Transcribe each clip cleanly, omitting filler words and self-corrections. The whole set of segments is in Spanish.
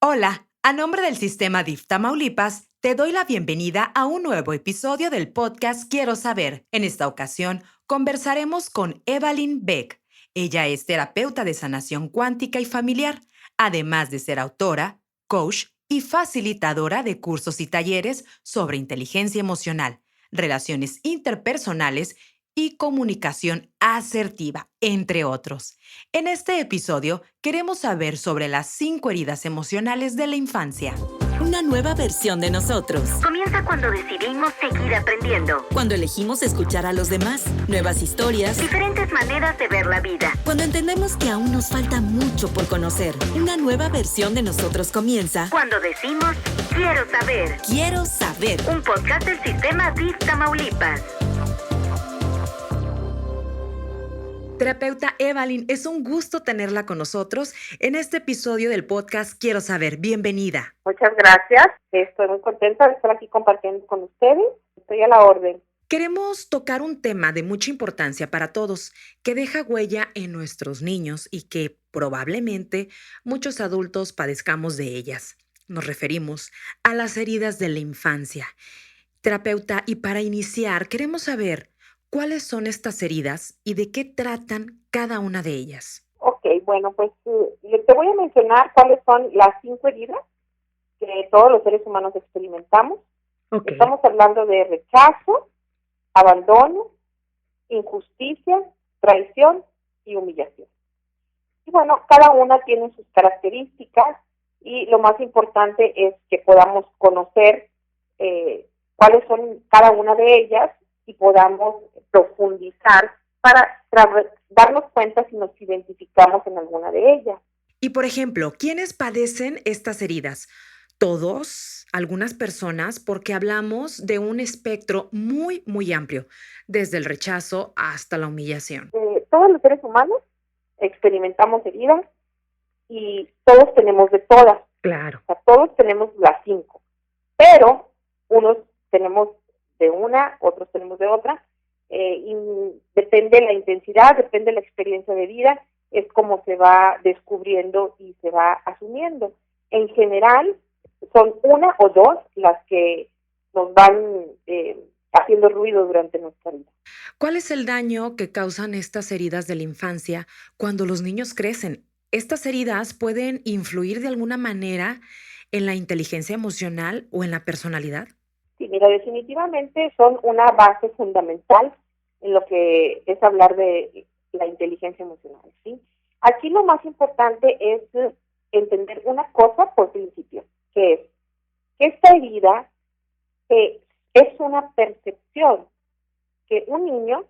Hola, a nombre del Sistema DIF Tamaulipas, te doy la bienvenida a un nuevo episodio del podcast Quiero Saber. En esta ocasión, conversaremos con Evalyn Beck. Ella es terapeuta de sanación cuántica y familiar, además de ser autora, coach y facilitadora de cursos y talleres sobre inteligencia emocional, relaciones interpersonales y comunicación asertiva, entre otros. En este episodio queremos saber sobre las 5 heridas emocionales de la infancia. Una nueva versión de nosotros. Comienza cuando decidimos seguir aprendiendo. Cuando elegimos escuchar a los demás. Nuevas historias. Diferentes maneras de ver la vida. Cuando entendemos que aún nos falta mucho por conocer. Una nueva versión de nosotros comienza. Cuando decimos, quiero saber. Quiero saber. Un podcast del Sistema DIF Tamaulipas. Terapeuta Evalyn, es un gusto tenerla con nosotros en este episodio del podcast Quiero Saber. Bienvenida. Muchas gracias. Estoy muy contenta de estar aquí compartiendo con ustedes. Estoy a la orden. Queremos tocar un tema de mucha importancia para todos, que deja huella en nuestros niños y que probablemente muchos adultos padezcamos de ellas. Nos referimos a las heridas de la infancia. Terapeuta, y para iniciar, queremos saber cuáles son estas heridas y de qué tratan cada una de ellas. Ok, bueno, pues te voy a mencionar cuáles son las 5 heridas que todos los seres humanos experimentamos. Okay. Estamos hablando de rechazo, abandono, injusticia, traición y humillación. Y bueno, cada una tiene sus características y lo más importante es que podamos conocer cuáles son cada una de ellas y podamos profundizar para darnos cuenta si nos identificamos en alguna de ellas. Y por ejemplo, ¿quiénes padecen estas heridas? Todos, algunas personas, porque hablamos de un espectro muy, muy amplio, desde el rechazo hasta la humillación. Todos los seres humanos experimentamos heridas y todos tenemos de todas. Claro. O sea, todos tenemos las 5, pero unos tenemos de una, otros tenemos de otra, y depende de la intensidad, depende de la experiencia de vida, es como se va descubriendo y se va asumiendo. En general, son una o dos las que nos van haciendo ruido durante nuestra vida. ¿Cuál es el daño que causan estas heridas de la infancia cuando los niños crecen? ¿Estas heridas pueden influir de alguna manera en la inteligencia emocional o en la personalidad? Sí, mira, definitivamente son una base fundamental en lo que es hablar de la inteligencia emocional, ¿sí? Aquí lo más importante es entender una cosa por principio, que es que esta herida es una percepción que un niño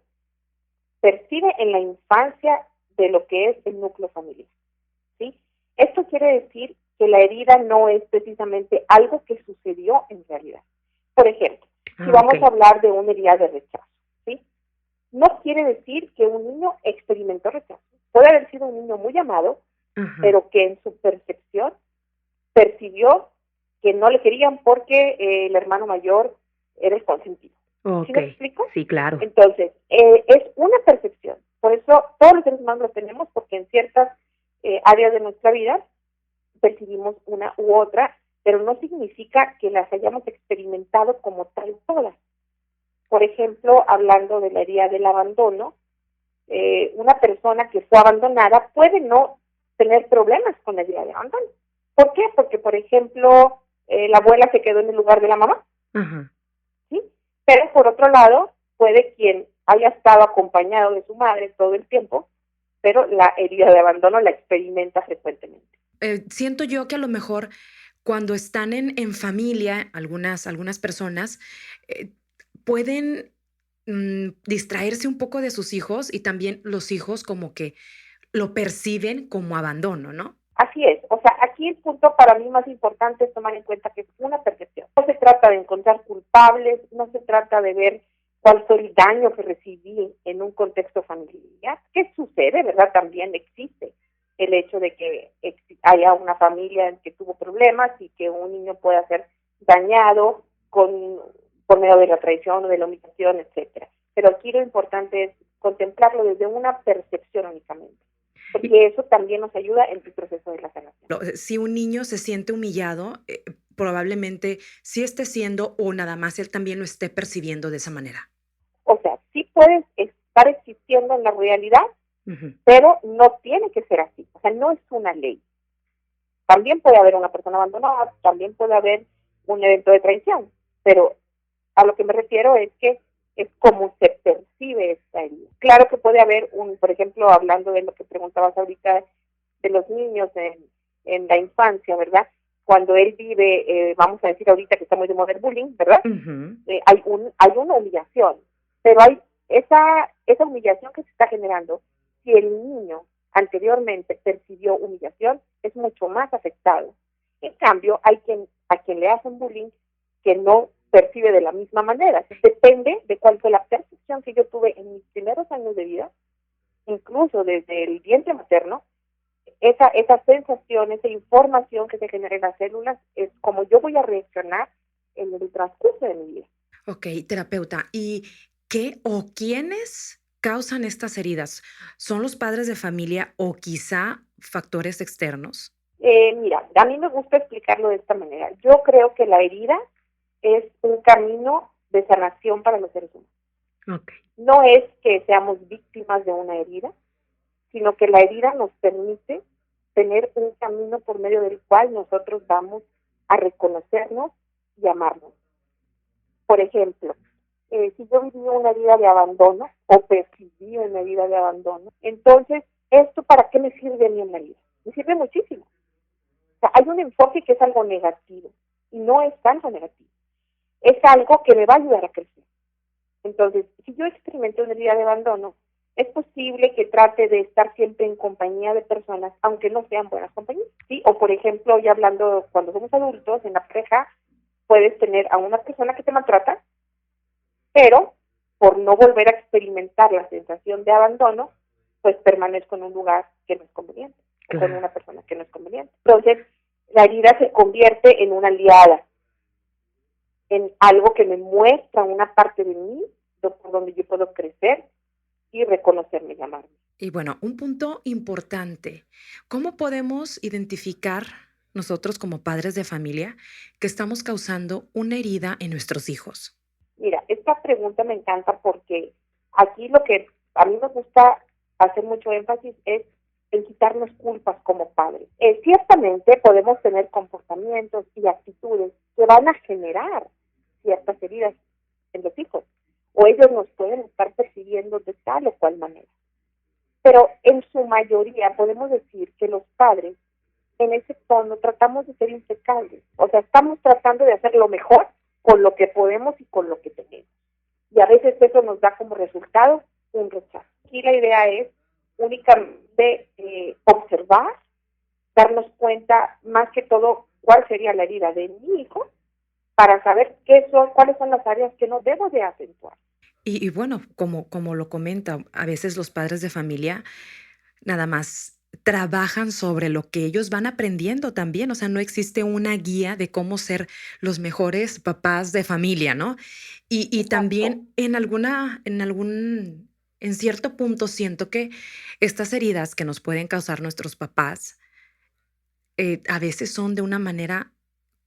percibe en la infancia de lo que es el núcleo familiar, ¿sí? Esto quiere decir que la herida no es precisamente algo que sucedió en realidad. Por ejemplo, si vamos a hablar de una herida de rechazo, ¿sí? No quiere decir que un niño experimentó rechazo. Puede haber sido un niño muy amado, pero que en su percepción percibió que no le querían porque el hermano mayor era el consentido. ¿Sí me explico? Sí, claro. Entonces, es una percepción. Por eso todos los seres humanos lo tenemos, porque en ciertas áreas de nuestra vida percibimos una u otra, pero no significa que las hayamos experimentado como tal todas. Por ejemplo, hablando de la herida del abandono, una persona que fue abandonada puede no tener problemas con la herida de abandono. ¿Por qué? Porque, por ejemplo, la abuela se quedó en el lugar de la mamá, ¿sí? Pero, por otro lado, puede quien haya estado acompañado de su madre todo el tiempo, pero la herida de abandono la experimenta frecuentemente. Siento yo que a lo mejor cuando están en familia, algunas personas pueden distraerse un poco de sus hijos y también los hijos como que lo perciben como abandono, ¿no? Así es. O sea, aquí el punto para mí más importante es tomar en cuenta que es una percepción. No se trata de encontrar culpables, no se trata de ver cuál fue el daño que recibí en un contexto familiar. ¿Qué sucede, verdad? También existe el hecho de que haya una familia que tuvo problemas y que un niño pueda ser dañado por medio de la traición o de la humillación, etcétera. Pero aquí lo importante es contemplarlo desde una percepción únicamente. porque eso también nos ayuda en tu proceso de la sanación. Si un niño se siente humillado, probablemente sí esté siendo o nada más él también lo esté percibiendo de esa manera. O sea, sí puedes estar existiendo en la realidad, Ujú. pero no tiene que ser así. O sea, no es una ley. También puede haber una persona abandonada, también puede haber un evento de traición, pero a lo que me refiero es que es como se percibe esta herida. Claro que puede haber por ejemplo, hablando de lo que preguntabas ahorita de los niños en la infancia, ¿verdad? Cuando él vive, vamos a decir ahorita que está muy de moda el bullying, ¿verdad? Ujú. Hay una humillación, pero hay esa humillación que se está generando. Si el niño anteriormente percibió humillación, es mucho más afectado. En cambio, a quien le hacen bullying que no percibe de la misma manera. Depende de cuál fue la percepción que yo tuve en mis primeros años de vida, incluso desde el vientre materno. Esa sensación, esa información que se genera en las células es como yo voy a reaccionar en el transcurso de mi vida. Ok, terapeuta. ¿Y qué o quiénes causan estas heridas? ¿Son los padres de familia o quizá factores externos? Mira, a mí me gusta explicarlo de esta manera. Yo creo que la herida es un camino de sanación para los seres humanos. Ok. No es que seamos víctimas de una herida, sino que la herida nos permite tener un camino por medio del cual nosotros vamos a reconocernos y amarnos. Por ejemplo, si yo viví una herida de abandono o percibí una herida de abandono, entonces, ¿esto para qué me sirve a mí en la vida? Me sirve muchísimo. O sea, hay un enfoque que es algo negativo y no es tanto negativo. Es algo que me va a ayudar a crecer. Entonces, si yo experimenté una herida de abandono, es posible que trate de estar siempre en compañía de personas, aunque no sean buenas compañías, ¿sí? O, por ejemplo, ya hablando cuando somos adultos, en la pareja, puedes tener a una persona que te maltrata, pero por no volver a experimentar la sensación de abandono, pues permanezco en un lugar que no es conveniente, o con una persona que no es conveniente. Entonces, la herida se convierte en una aliada, en algo que me muestra una parte de mí, por donde yo puedo crecer y reconocerme y amarme. Y bueno, un punto importante, ¿cómo podemos identificar nosotros como padres de familia que estamos causando una herida en nuestros hijos? Mira, esta pregunta me encanta porque aquí lo que a mí me gusta hacer mucho énfasis es en quitarnos culpas como padres. Ciertamente podemos tener comportamientos y actitudes que van a generar ciertas heridas en los hijos, o ellos nos pueden estar percibiendo de tal o cual manera. Pero en su mayoría podemos decir que los padres en ese tono tratamos de ser impecables, o sea, estamos tratando de hacer lo mejor con lo que podemos y con lo que tenemos. Y a veces eso nos da como resultado un rechazo. Aquí la idea es únicamente observar, darnos cuenta más que todo cuál sería la herida de mi hijo, para saber cuáles son las áreas que no debo de acentuar. Y bueno, como lo comenta, a veces los padres de familia nada más trabajan sobre lo que ellos van aprendiendo también, o sea, no existe una guía de cómo ser los mejores papás de familia, ¿no? Y Exacto. también en cierto punto siento que estas heridas que nos pueden causar nuestros papás, a veces son de una manera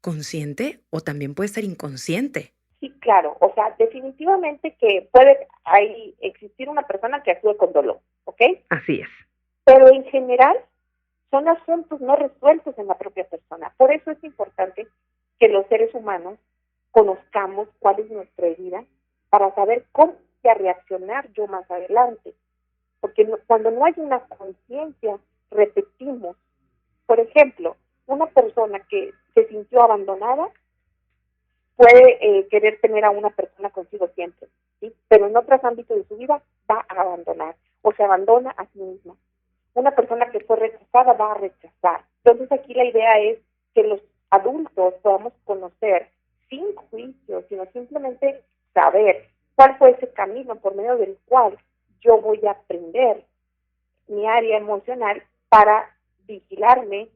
consciente o también puede ser inconsciente. Sí, claro, o sea, definitivamente que puede ahí existir una persona que actúe con dolor, ¿ok? Así es. Pero en general son asuntos no resueltos en la propia persona. Por eso es importante que los seres humanos conozcamos cuál es nuestra herida para saber cómo voy a reaccionar yo más adelante. Porque cuando no hay una conciencia, repetimos. Por ejemplo, una persona que se sintió abandonada puede querer tener a una persona consigo siempre, ¿sí? Pero en otros ámbitos de su vida va a abandonar o se abandona a sí misma. Una persona que fue rechazada va a rechazar. Entonces aquí la idea es que los adultos podamos conocer sin juicio, sino simplemente saber cuál fue ese camino por medio del cual yo voy a aprender mi área emocional para vigilarme,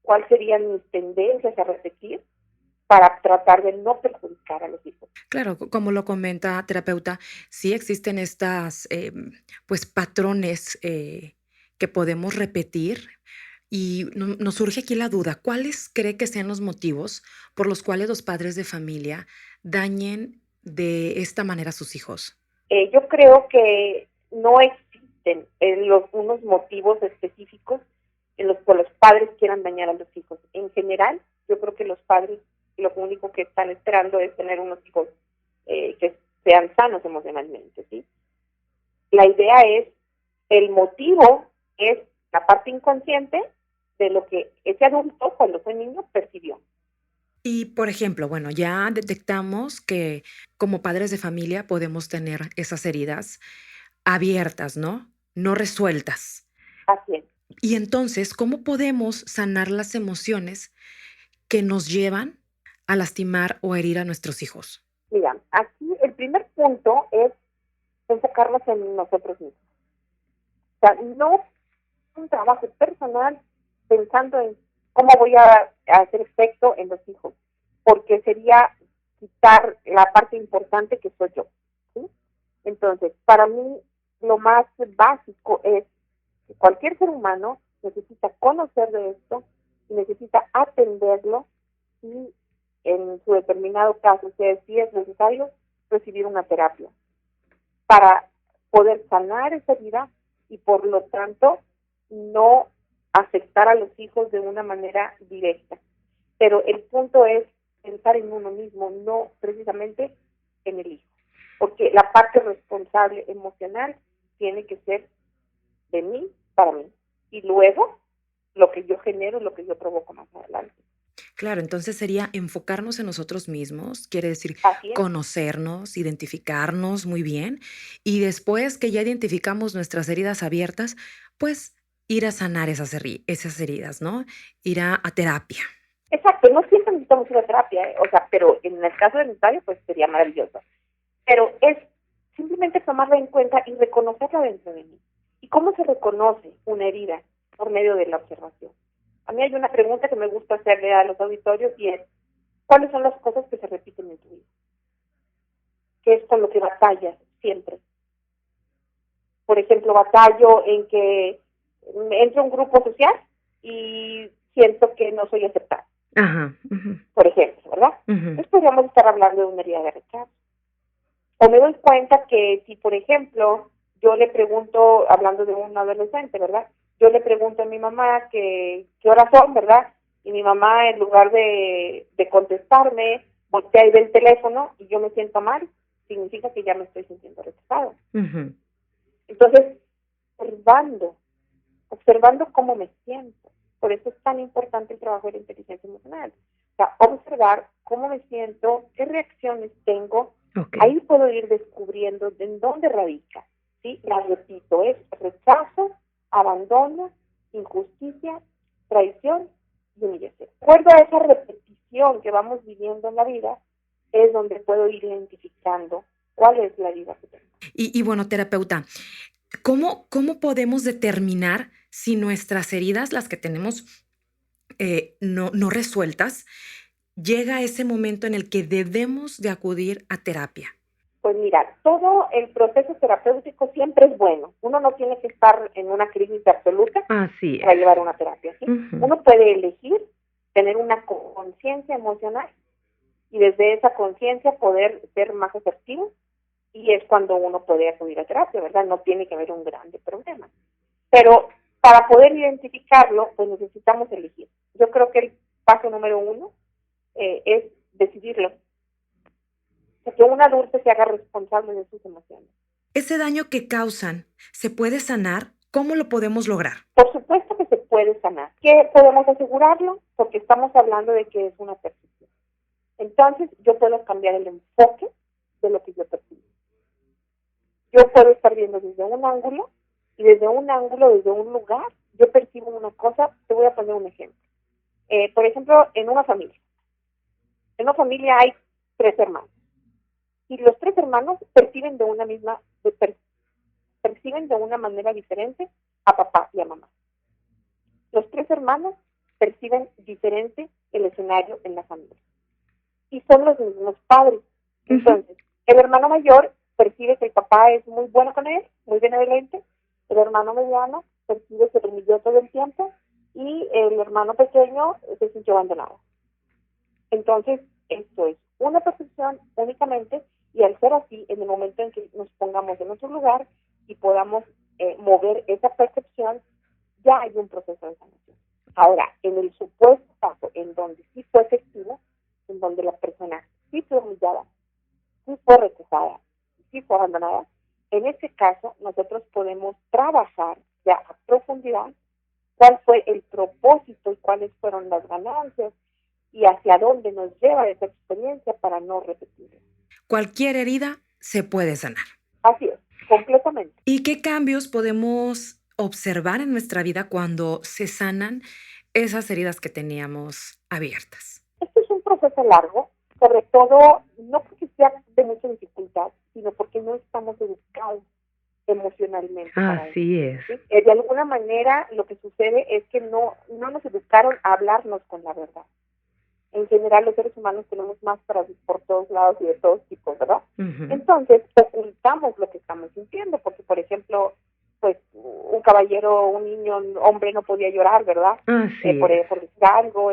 cuáles serían mis tendencias a repetir para tratar de no perjudicar a los hijos. Claro, como lo comenta terapeuta, sí existen estas, pues patrones que podemos repetir? Y nos surge aquí la duda, ¿cuáles cree que sean los motivos por los cuales los padres de familia dañen de esta manera a sus hijos? Yo creo que no existen unos motivos específicos en los que los padres quieran dañar a los hijos. En general, yo creo que los padres lo único que están esperando es tener unos hijos que sean sanos emocionalmente, ¿sí? La idea es, el motivo es la parte inconsciente de lo que ese adulto, cuando fue niño, percibió. Y, por ejemplo, bueno, ya detectamos que como padres de familia podemos tener esas heridas abiertas, ¿no? No resueltas. Así es. Y entonces, ¿cómo podemos sanar las emociones que nos llevan a lastimar o herir a nuestros hijos? Mira, aquí el primer punto es enfocarnos en nosotros mismos. O sea, no un trabajo personal pensando en cómo voy a hacer efecto en los hijos, porque sería quitar la parte importante que soy yo, ¿sí? Entonces, para mí, lo más básico es que cualquier ser humano necesita conocer de esto y necesita atenderlo y en su determinado caso, si es necesario, recibir una terapia para poder sanar esa herida y por lo tanto no afectar a los hijos de una manera directa. Pero el punto es pensar en uno mismo, no precisamente en el hijo, porque la parte responsable emocional tiene que ser de mí para mí y luego lo que yo genero, lo que yo provoco más adelante. Claro, entonces sería enfocarnos en nosotros mismos, quiere decir Así es. conocernos, identificarnos muy bien y después que ya identificamos nuestras heridas abiertas, pues ir a sanar esas heridas, ¿no? Ir a terapia. Exacto, no siempre necesitamos una terapia, o sea, pero en el caso de necesario, pues sería maravilloso. Pero es simplemente tomarla en cuenta y reconocerla dentro de mí. ¿Y cómo se reconoce una herida? Por medio de la observación. A mí hay una pregunta que me gusta hacerle a los auditorios y es, ¿cuáles son las cosas que se repiten en tu vida? ¿Qué es con lo que batallas siempre? Por ejemplo, batallo en que entro a un grupo social y siento que no soy aceptada. Ajá. Uh-huh. Por ejemplo, ¿verdad? Uh-huh. Entonces podríamos estar hablando de una herida de rechazo. O me doy cuenta que si, por ejemplo, yo le pregunto, hablando de un adolescente, ¿verdad? Yo le pregunto a mi mamá qué horas son, ¿verdad? Y mi mamá, en lugar de contestarme, voltea y ve el teléfono y yo me siento mal, significa que ya me estoy sintiendo rechazado. Uh-huh. Entonces, observando cómo me siento. Por eso es tan importante el trabajo de la inteligencia emocional. O sea, observar cómo me siento, qué reacciones tengo. Okay. Ahí puedo ir descubriendo en dónde radica. ¿Sí? La repito, es rechazo, abandono, injusticia, traición y humillación. De acuerdo a esa repetición que vamos viviendo en la vida, es donde puedo ir identificando cuál es la vida que tengo. Y bueno, terapeuta, ¿cómo podemos determinar si nuestras heridas, las que tenemos no resueltas, llega ese momento en el que debemos de acudir a terapia? Pues mira, todo el proceso terapéutico siempre es bueno. Uno no tiene que estar en una crisis absoluta para llevar una terapia, ¿sí? Uh-huh. Uno puede elegir tener una conciencia emocional y desde esa conciencia poder ser más efectivo y es cuando uno puede acudir a terapia, ¿verdad? No tiene que haber un grande problema. Pero para poder identificarlo, pues necesitamos elegir. Yo creo que el paso número 1 es decidirlo. Que un adulto se haga responsable de sus emociones. ¿Ese daño que causan se puede sanar? ¿Cómo lo podemos lograr? Por supuesto que se puede sanar. ¿Qué podemos asegurarlo? Porque estamos hablando de que es una percepción. Entonces, yo puedo cambiar el enfoque de lo que yo percibo. Yo puedo estar viendo desde un ángulo y desde un lugar, yo percibo una cosa. Te voy a poner un ejemplo. Por ejemplo, en una familia. En una familia hay 3 hermanos. Y los 3 hermanos perciben de una manera diferente a papá y a mamá. Los 3 hermanos perciben diferente el escenario en la familia. Y son los mismos padres. Entonces, el hermano mayor percibe que el papá es muy bueno con él, muy benevolente. El hermano mediano percibe se le humilló todo el tiempo y el hermano pequeño se sintió abandonado. Entonces, esto es una percepción únicamente, y al ser así, en el momento en que nos pongamos en nuestro lugar y podamos mover esa percepción, ya hay un proceso de sanación. Ahora, en el supuesto caso en donde sí fue efectivo, en donde la persona sí fue humillada, sí fue rechazada, sí fue abandonada, en ese caso nosotros podemos trabajar ya a profundidad cuál fue el propósito y cuáles fueron las ganancias y hacia dónde nos lleva esa experiencia para no repetirla. Cualquier herida se puede sanar. Así es, completamente. ¿Y qué cambios podemos observar en nuestra vida cuando se sanan esas heridas que teníamos abiertas? Este es un proceso largo, sobre todo no porque sea de mucha dificultad, sino porque no estamos educados emocionalmente. Así es. ¿Sí? De alguna manera lo que sucede es que no nos educaron a hablarnos con la verdad. En general los seres humanos tenemos máscaras por todos lados y de todos tipos, ¿verdad? Uh-huh. Entonces ocultamos lo que estamos sintiendo, porque por ejemplo, pues un caballero, un niño, un hombre no podía llorar, ¿verdad? Por decir algo,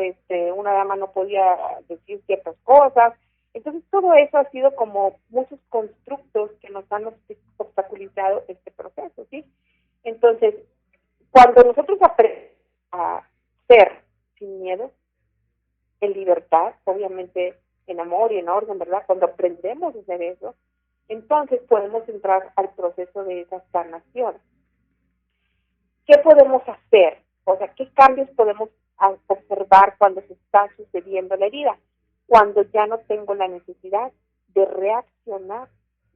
una dama no podía decir ciertas cosas. Entonces todo eso ha sido como muchos constructos que nos han obstaculizado este proceso, ¿sí? Entonces, cuando nosotros aprendemos a ser sin miedo, en libertad, obviamente en amor y en orden, ¿verdad? Cuando aprendemos a hacer eso, entonces podemos entrar al proceso de esa sanación. ¿Qué podemos hacer? O sea, ¿qué cambios podemos observar cuando se está sucediendo la herida? Cuando ya no tengo la necesidad de reaccionar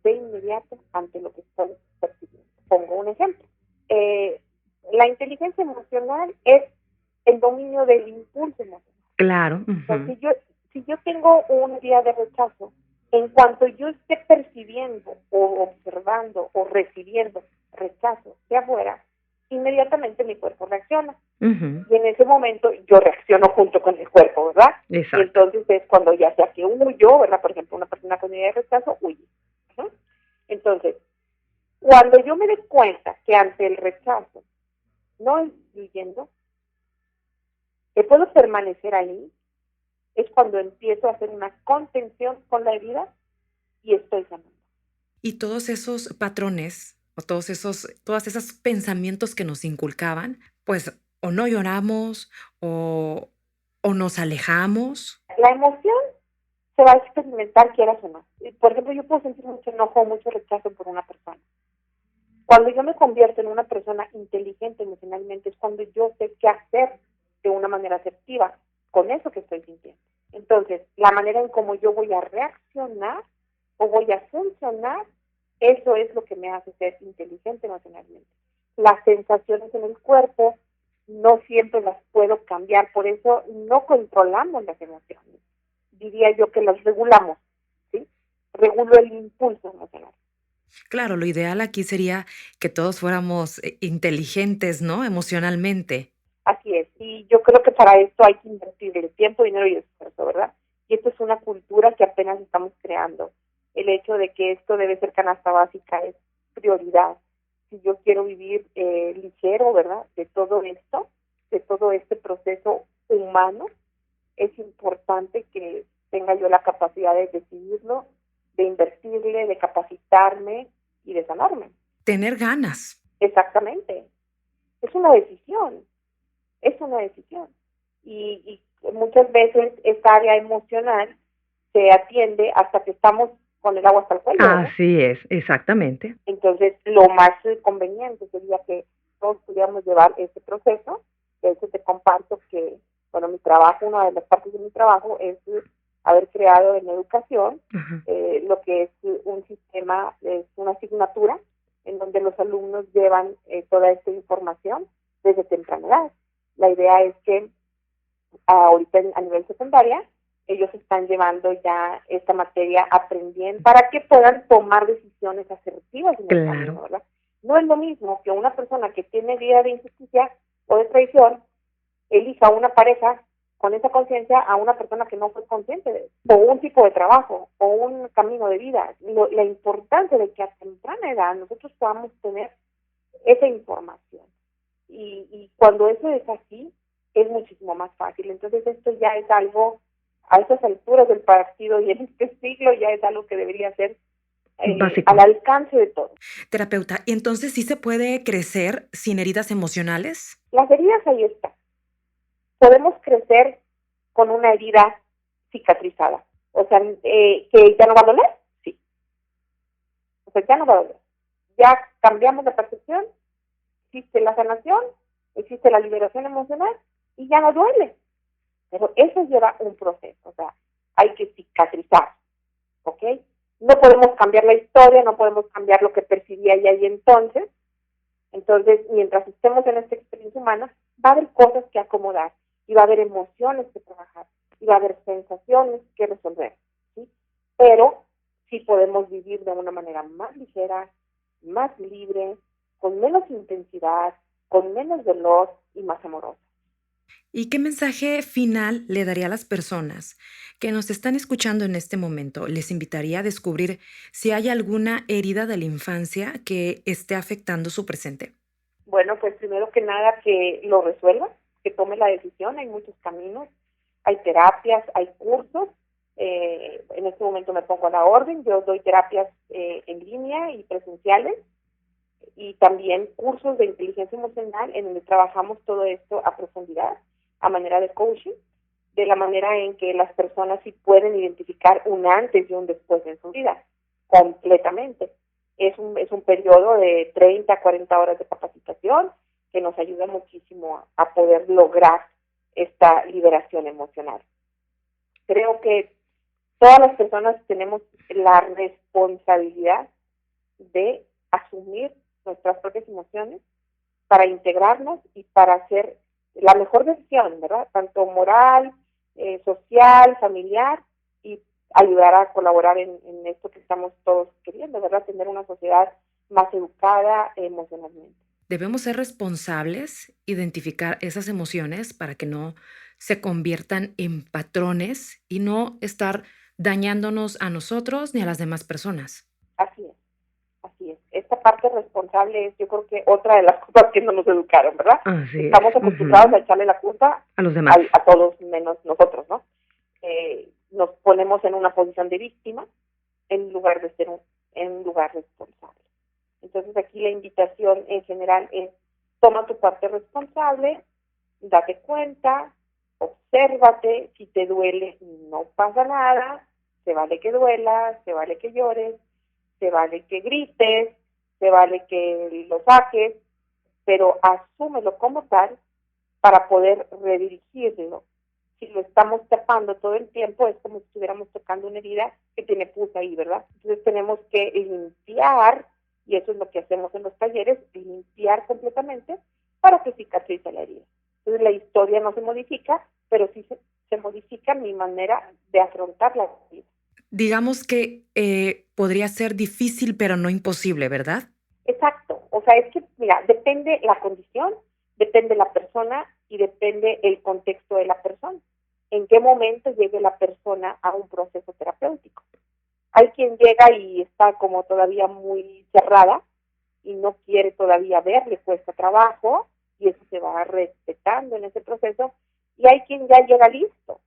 de inmediato ante lo que estoy percibiendo. Pongo un ejemplo. La inteligencia emocional es el dominio del impulso emocional. Claro. Uh-huh. Entonces, si yo tengo una idea de rechazo, en cuanto yo esté percibiendo o observando o recibiendo rechazo de afuera, inmediatamente mi cuerpo reacciona. Uh-huh. Y en ese momento yo reacciono junto con el cuerpo, ¿verdad? Exacto. Y entonces es cuando ya sea que huyo, ¿verdad? Por ejemplo, una persona con idea de rechazo huye. ¿Uh-huh? Entonces, cuando yo me doy cuenta que ante el rechazo no estoy huyendo, que puedo permanecer ahí, es cuando empiezo a hacer una contención con la herida y estoy sanando. Y todos esos patrones o todos esos pensamientos que nos inculcaban, pues o no lloramos o nos alejamos. La emoción se va a experimentar quieras o no. Por ejemplo, yo puedo sentir mucho enojo o mucho rechazo por una persona. Cuando yo me convierto en una persona inteligente emocionalmente es cuando yo sé qué hacer de una manera asertiva con eso que estoy sintiendo. Entonces, la manera en cómo yo voy a reaccionar o voy a funcionar, eso es lo que me hace ser inteligente emocionalmente. Las sensaciones en el cuerpo no siempre las puedo cambiar, por eso no controlamos las emociones. Diría yo que las regulamos, ¿sí? Regulo el impulso emocional. Claro, lo ideal aquí sería que todos fuéramos inteligentes, ¿no? Emocionalmente. Así es, y yo creo que para esto hay que invertir el tiempo, dinero y esfuerzo, ¿verdad? Y esto es una cultura que apenas estamos creando. El hecho de que esto debe ser canasta básica es prioridad. Si yo quiero vivir ligero, ¿verdad? De todo esto, de todo este proceso humano, es importante que tenga yo la capacidad de decidirlo, de invertirle, de capacitarme y de sanarme. Tener ganas. Exactamente. Es una decisión. Es una decisión. Y muchas veces esta área emocional se atiende hasta que estamos con el agua hasta el cuello, ¿no? Así es, exactamente. Entonces, lo más conveniente sería que todos pudiéramos llevar ese proceso. De hecho, te comparto que, bueno, mi trabajo, una de las partes de mi trabajo es haber creado en educación lo que es un sistema, es una asignatura en donde los alumnos llevan toda esta información desde temprana edad. La idea es que ahorita a nivel secundaria ellos están llevando ya esta materia aprendiendo para que puedan tomar decisiones asertivas en el camino, ¿verdad? No es lo mismo que una persona que tiene vida de injusticia o de traición elija una pareja con esa conciencia a una persona que no fue consciente de eso, o un tipo de trabajo, o un camino de vida. La importancia de que a temprana edad nosotros podamos tener esa información. y cuando eso es así, es muchísimo más fácil. Entonces esto ya es algo, a estas alturas del partido y en este siglo, ya es algo que debería ser Básico. al alcance de todos. Terapeuta, ¿y entonces sí se puede crecer sin heridas emocionales? Las heridas ahí están. Podemos crecer con una herida cicatrizada. O sea, que ya no va a doler, sí. O sea, ya no va a doler. Ya cambiamos de percepción, existe la sanación, existe la liberación emocional y ya no duele. Pero eso lleva un proceso, o sea, hay que cicatrizar, ¿ok? No podemos cambiar la historia, no podemos cambiar lo que percibía ya y entonces. Entonces, mientras estemos en esta experiencia humana, va a haber cosas que acomodar y va a haber emociones que trabajar y va a haber sensaciones que resolver, ¿sí? Pero sí podemos vivir de una manera más ligera, más libre, con menos intensidad, con menos dolor y más amorosa. ¿Y qué mensaje final le daría a las personas que nos están escuchando en este momento? Les invitaría a descubrir si hay alguna herida de la infancia que esté afectando su presente. Bueno, pues primero que nada que lo resuelva, que tome la decisión, hay muchos caminos, hay terapias, hay cursos. En este momento me pongo a la orden, yo doy terapias en línea y presenciales y también cursos de inteligencia emocional en donde trabajamos todo esto a profundidad, a manera de coaching, de la manera en que las personas sí pueden identificar un antes y un después en su vida, completamente. Es un periodo de 30 a 40 horas de capacitación que nos ayuda muchísimo a poder lograr esta liberación emocional. Creo que todas las personas tenemos la responsabilidad de asumir nuestras propias emociones para integrarnos y para hacer la mejor versión, ¿verdad? Tanto moral, social, familiar y ayudar a colaborar en esto que estamos todos queriendo, ¿verdad? Tener una sociedad más educada emocionalmente. Debemos ser responsables, identificar esas emociones para que no se conviertan en patrones y no estar dañándonos a nosotros ni a las demás personas. Así es, así es. Esta parte responsable es, yo creo que otra de las cosas que no nos educaron, ¿verdad? Así Estamos acostumbrados a echarle la culpa a los demás. a todos menos nosotros, ¿no? Nos ponemos en una posición de víctima en lugar de ser en lugar responsable. Entonces aquí la invitación en general es toma tu parte responsable, date cuenta, obsérvate, si te duele no pasa nada, se vale que duela, se vale que llores, se vale que grites, se vale que lo saques, pero asúmelo como tal para poder redirigirlo. Si lo estamos tapando todo el tiempo, es como si estuviéramos tocando una herida que tiene pus ahí, ¿verdad? Entonces tenemos que limpiar, y eso es lo que hacemos en los talleres, limpiar completamente para que cicatrice la herida. Entonces la historia no se modifica, pero sí se modifica mi manera de afrontar la herida. Digamos que podría ser difícil, pero no imposible, ¿verdad? Exacto. O sea, es que, mira, depende la condición, depende la persona y depende el contexto de la persona. En qué momento llegue la persona a un proceso terapéutico. Hay quien llega y está como todavía muy cerrada y no quiere todavía ver, le cuesta trabajo y eso se va respetando en ese proceso. Y hay quien ya llega listo.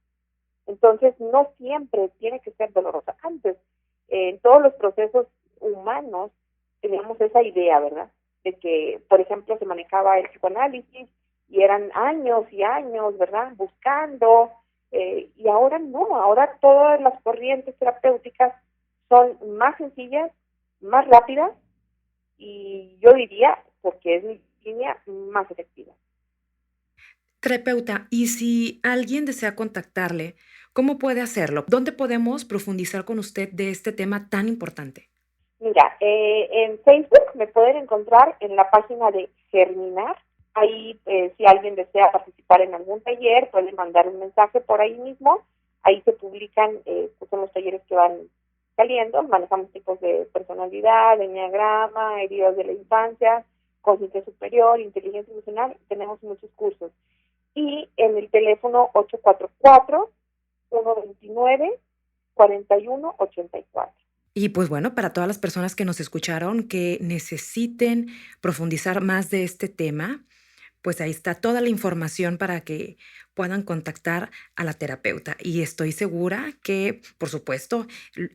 Entonces, no siempre tiene que ser dolorosa. Antes, en todos los procesos humanos, teníamos esa idea, ¿verdad? De que, por ejemplo, se manejaba el psicoanálisis y eran años y años, ¿verdad? Buscando, y ahora no, ahora todas las corrientes terapéuticas son más sencillas, más rápidas y yo diría, porque es mi línea, más efectiva. Terapeuta, y si alguien desea contactarle, ¿cómo puede hacerlo? ¿Dónde podemos profundizar con usted de este tema tan importante? Mira, en Facebook me pueden encontrar en la página de Germinar. Ahí, si alguien desea participar en algún taller, pueden mandar un mensaje por ahí mismo. Ahí se publican, pues son los talleres que van saliendo. Manejamos tipos de personalidad, enneagrama, heridas de la infancia, conciencia superior, inteligencia emocional. Tenemos muchos cursos. Y en el teléfono 844-129-4184. Y pues bueno, para todas las personas que nos escucharon que necesiten profundizar más de este tema, pues ahí está toda la información para que puedan contactar a la terapeuta. Y estoy segura que, por supuesto,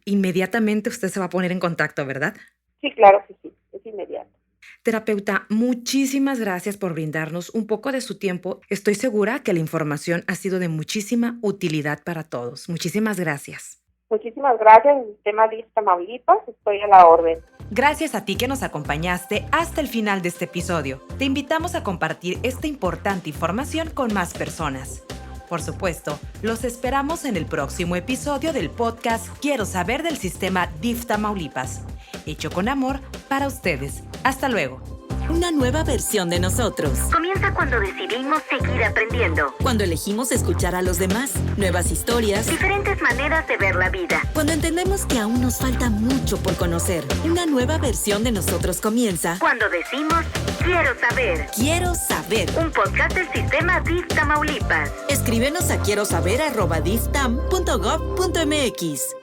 inmediatamente usted se va a poner en contacto, ¿verdad? Sí, claro que sí, es inmediato. Terapeuta, muchísimas gracias por brindarnos un poco de su tiempo. Estoy segura que la información ha sido de muchísima utilidad para todos. Muchísimas gracias. Muchísimas gracias, el Sistema DIF Tamaulipas, estoy a la orden. Gracias a ti que nos acompañaste hasta el final de este episodio. Te invitamos a compartir esta importante información con más personas. Por supuesto, los esperamos en el próximo episodio del podcast Quiero saber del Sistema DIF Tamaulipas. Hecho con amor para ustedes. Hasta luego. Una nueva versión de nosotros. Comienza cuando decidimos seguir aprendiendo. Cuando elegimos escuchar a los demás, nuevas historias. Diferentes maneras de ver la vida. Cuando entendemos que aún nos falta mucho por conocer. Una nueva versión de nosotros comienza. Cuando decimos quiero saber. Quiero saber. Un podcast del Sistema DIF Tamaulipas. Escríbenos a quierosaber@diftam.gov.mx.